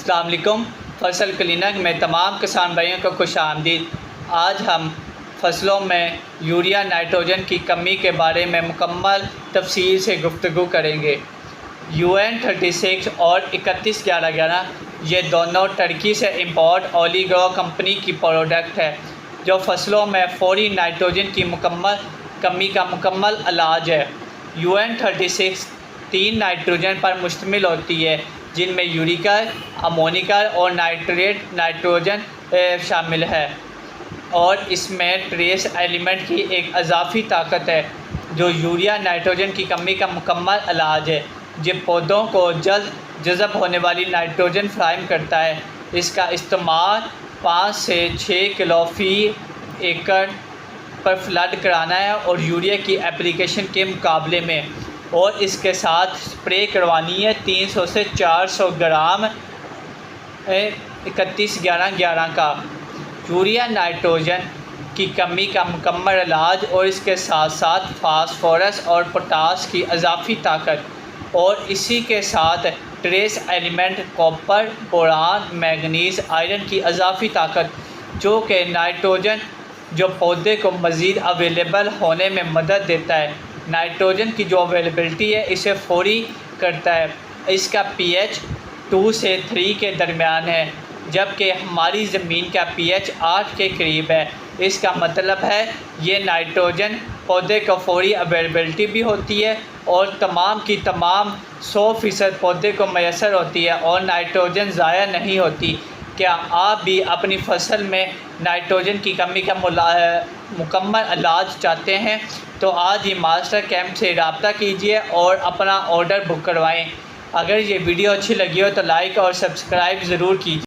अस्सलाम वालेकुम। फसल क्लिनिक में तमाम किसान भाइयों को खुशामदीद। आज हम फसलों में यूरिया नाइट्रोजन की कमी के बारे में मुकम्मल तफसील से गुफ्तगू करेंगे। UN 36 और 3111 ये दोनों टर्की से इम्पोर्ट ओलिगो कंपनी की प्रोडक्ट है जो फसलों में फौरी नाइट्रोजन की कमी का मुकम्मल इलाज है। UN 36 3 नाइट्रोजन पर मुश्तमिल होती है जिनमें यूरिका, अमोनिका और नाइट्रोजन शामिल है और इसमें ट्रेस एलिमेंट की एक इजाफी ताकत है जो यूरिया नाइट्रोजन की कमी का मुकम्मल इलाज है जो पौधों को जल्द जज़ब होने वाली नाइट्रोजन फराहम करता है। इसका इस्तेमाल 5 से 6 किलो फ़ी एकड़ पर फ्लड कराना है और यूरिया की एप्लीकेशन के मुकाबले में, और इसके साथ स्प्रे करवानी है 300 से 400 ग्राम 3111 का यूरिया नाइट्रोजन की कमी का मुकम्मल इलाज, और इसके साथ साथ फास्फोरस और पोटास की इजाफी ताकत और इसी के साथ trace element copper, boron, manganese, iron की इजाफी ताकत जो कि नाइट्रोजन जो पौधे को मज़ीद अवेलेबल होने में मदद देता है। नाइट्रोजन की जो अवेलेबिलिटी है इसे फौरी करता है। इसका pH 2 से 3 के दरमियान है जबकि हमारी ज़मीन का pH 8 के करीब है। इसका मतलब है ये नाइट्रोजन पौधे को फौरी अवेलेबिलिटी भी होती है और तमाम की तमाम 100% पौधे को मैसर होती है और नाइट्रोजन ज़ाया नहीं होती। क्या आप भी अपनी फसल में नाइट्रोजन की कमी का मुकम्मल इलाज चाहते हैं तो आज ही मास्टर कैंप से रब्ता कीजिए और अपना ऑर्डर बुक करवाएं। अगर ये वीडियो अच्छी लगी हो तो लाइक और सब्सक्राइब ज़रूर कीजिए।